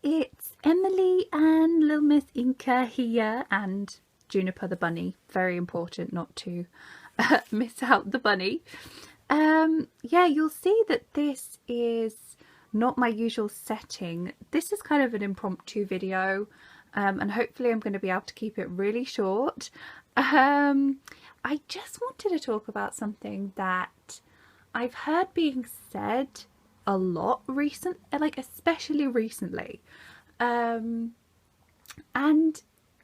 it's Emily and Little Miss Inca here, and Juniper the bunny. Very important not to miss out the bunny. Yeah, you'll see that this is not my usual setting. This is kind of an impromptu video, and hopefully I'm going to be able to keep it really short. I just wanted to talk about something that I've heard being said a lot especially recently, and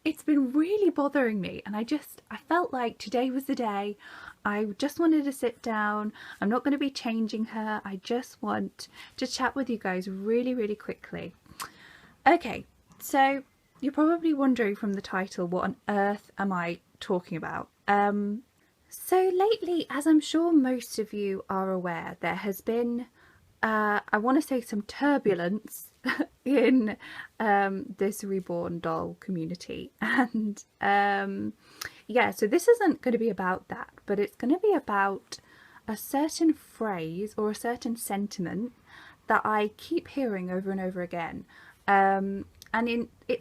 it's been really bothering me, and I felt like today was the day. I just wanted to sit down. I'm not going to be changing her. I just want to chat with you guys really quickly. Okay, so you're probably wondering from the title, what on earth am I talking about? So lately, as I'm sure most of you are aware, there has been I want to say some turbulence in this reborn doll community, and yeah, so this isn't going to be about that, but it's going to be about a certain phrase or a certain sentiment that I keep hearing over and over again, and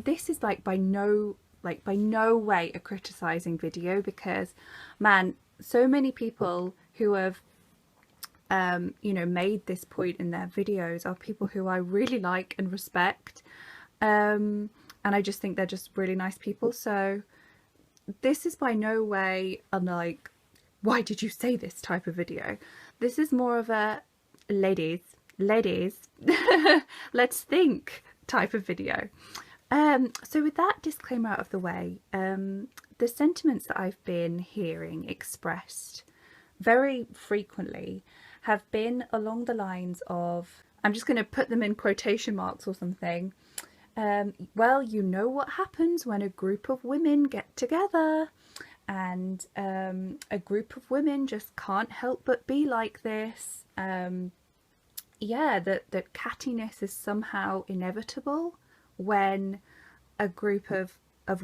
this is by no way a criticizing video, because man, so many people who have made this point in their videos are people who I really like and respect, and I just think they're just really nice people. So this is by no way a why did you say this type of video. This is more of a ladies let's think type of video. So with that disclaimer out of the way, the sentiments that I've been hearing expressed very frequently have been along the lines of, I'm just going to put them in quotation marks or something, well, you know what happens when a group of women get together, and a group of women just can't help but be like this. Yeah, that cattiness is somehow inevitable when a group of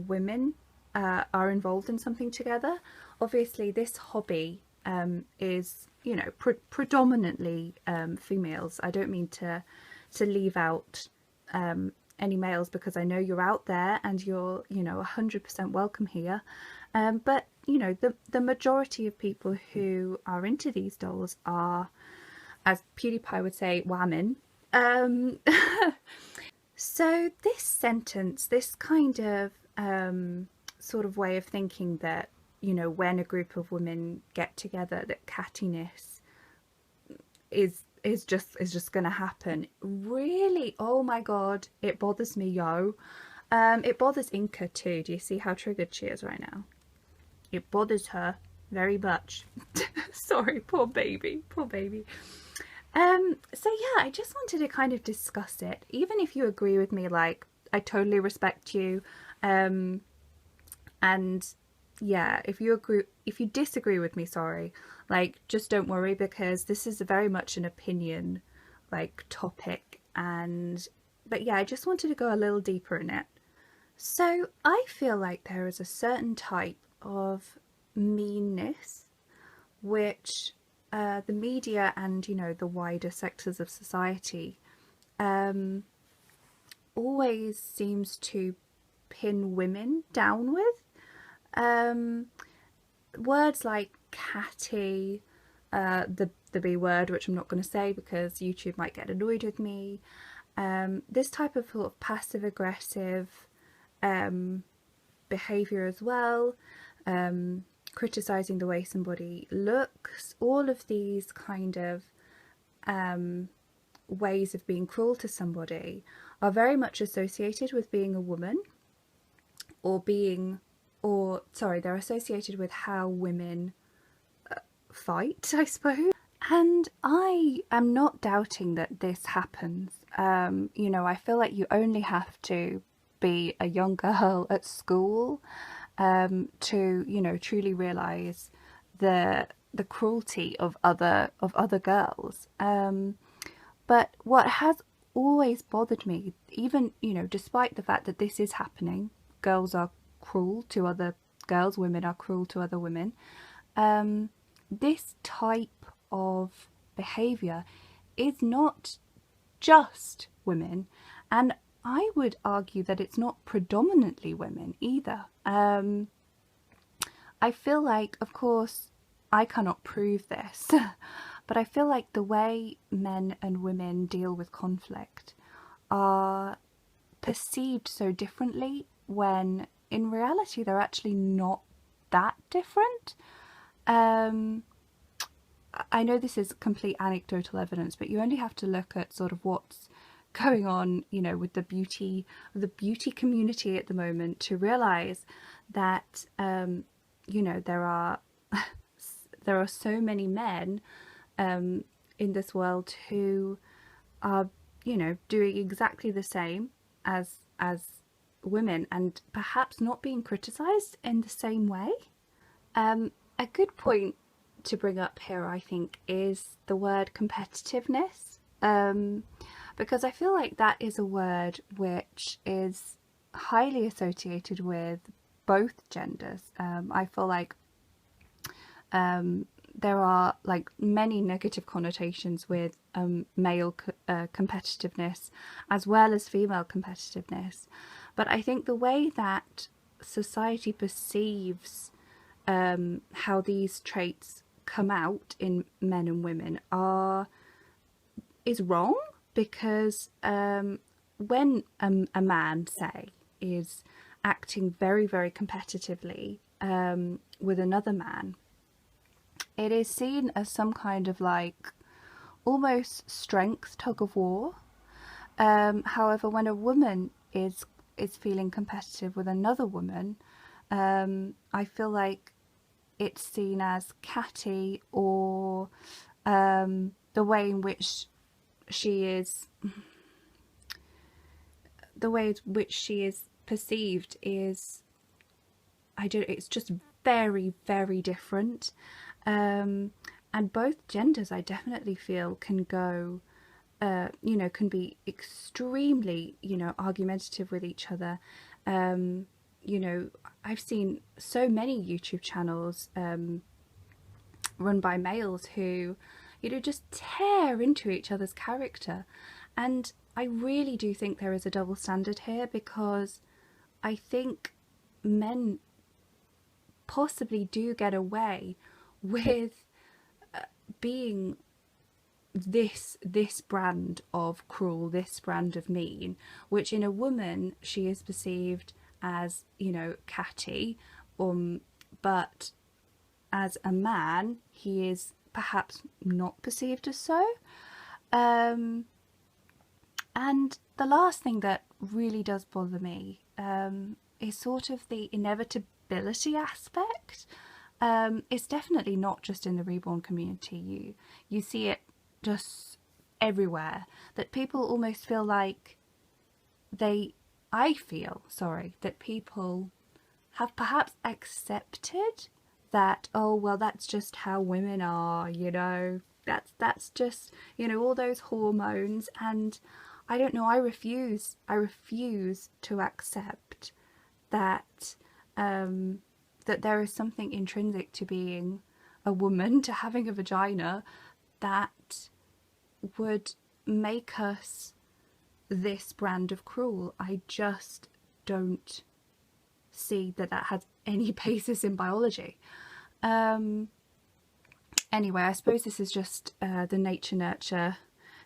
women are involved in something together. Obviously this hobby is, predominantly females. I don't mean to leave out any males, because I know you're out there and you're 100% welcome here, but the majority of people who are into these dolls are, as PewDiePie would say, women. So this sentence, this kind of sort of way of thinking that, when a group of women get together, that cattiness is just gonna happen, really, oh my god, it bothers me, yo. It bothers Inca too. Do you see how triggered she is right now? It bothers her very much. Sorry, poor baby. So yeah, I just wanted to kind of discuss it. Even if you agree with me, I totally respect you. And yeah, if you disagree with me, sorry, just don't worry, because this is very much an opinion topic, but yeah, I just wanted to go a little deeper in it. So I feel like there is a certain type of meanness which the media and the wider sectors of society always seems to pin women down with. Words like catty, the B word, which I'm not going to say because YouTube might get annoyed with me, this type of sort of passive aggressive behaviour as well, criticising the way somebody looks, all of these kind of ways of being cruel to somebody are very much associated with being a woman, they're associated with how women fight, I suppose. And I am not doubting that this happens. I feel like you only have to be a young girl at school to truly realise the cruelty of other girls. But what has always bothered me, even despite the fact that this is happening, girls are cruel to other girls, women are cruel to other women, this type of behaviour is not just women, and I would argue that it's not predominantly women either. I feel like, of course, I cannot prove this, but I feel like the way men and women deal with conflict are perceived so differently when in reality they're actually not that different. I know this is complete anecdotal evidence, but you only have to look at sort of what's going on, you know, with the beauty community at the moment to realize that you know, there are so many men in this world who are, you know, doing exactly the same as women and perhaps not being criticized in the same way. A good point to bring up here, I think, is the word competitiveness, because I feel like that is a word which is highly associated with both genders. I feel like there are like many negative connotations with male competitiveness as well as female competitiveness, but I think the way that society perceives how these traits come out in men and women is wrong, because when a man, say, is acting very, very competitively with another man, it is seen as some kind of like almost strength tug of war. However, when a woman is feeling competitive with another woman, I feel like it's seen as catty, or the way in which she is perceived is, it's just very, very different. And both genders, I definitely feel, can go, you know, can be extremely, you know, argumentative with each other. You know, I've seen so many YouTube channels run by males who, you know, just tear into each other's character. And I really do think there is a double standard here, because I think men possibly do get away with being this brand of cruel, this brand of mean, which in a woman she is perceived as, you know, catty, but as a man he is perhaps not perceived as so. And the last thing that really does bother me is sort of the inevitability aspect. It's definitely not just in the reborn community. You see it just everywhere, that people almost feel like that people have perhaps accepted that, oh well, that's just how women are, you know, that's just, you know, all those hormones. And I don't know, I refuse to accept that that there is something intrinsic to being a woman, to having a vagina, that would make us this brand of cruel. I just don't see that has any basis in biology. Anyway, I suppose this is just the nature-nurture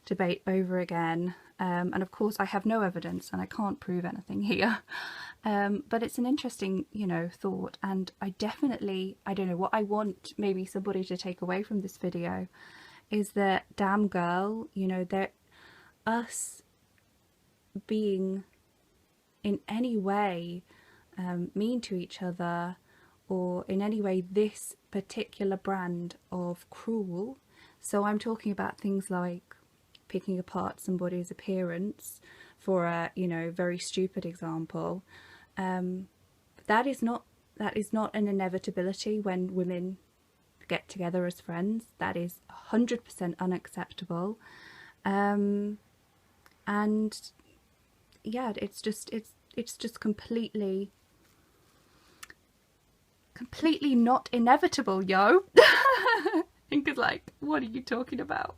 debate over again. And of course I have no evidence and I can't prove anything here. But it's an interesting, you know, thought, and I don't know, what I want maybe somebody to take away from this video is that, damn girl, you know, that us being in any way mean to each other, or in any way this particular brand of cruel, so I'm talking about things like picking apart somebody's appearance, for a, you know, very stupid example, that is not an inevitability when women get together as friends. That is 100% unacceptable. And yeah, it's just completely not inevitable, yo. Because like, what are you talking about?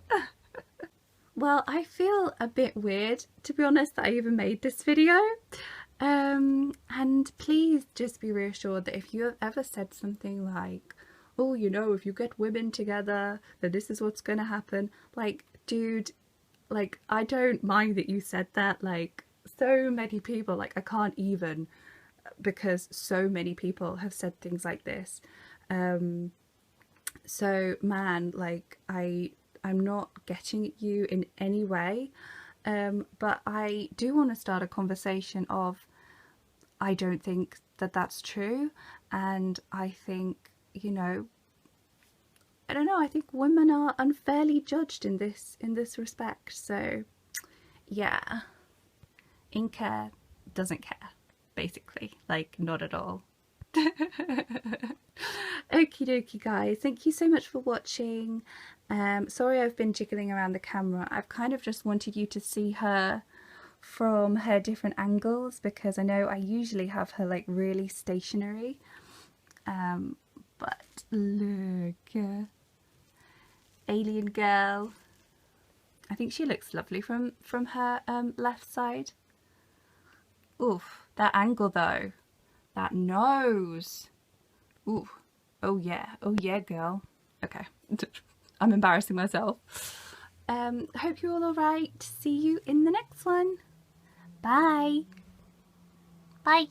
Well, I feel a bit weird, to be honest, that I even made this video. And please just be reassured that if you have ever said something like, oh, you know, if you get women together, then this is what's going to happen. Like, dude, like, I don't mind that you said that. Like, so many people, like, I can't even, because so many people have said things like this. So man, like, I'm not getting at you in any way, but I do want to start a conversation of, I don't think that that's true, and I think, you know, I don't know, I think women are unfairly judged in this respect. So yeah, Inca doesn't care, basically, like, not at all. Okie dokie guys, thank you so much for watching. Sorry I've been jiggling around the camera. I've kind of just wanted you to see her from her different angles, because I know I usually have her like really stationary. But look, alien girl. I think she looks lovely from her left side. Oof, that angle though. That nose. Ooh. Oh yeah, girl. Okay. I'm embarrassing myself. Hope you're all alright. See you in the next one. Bye. Bye.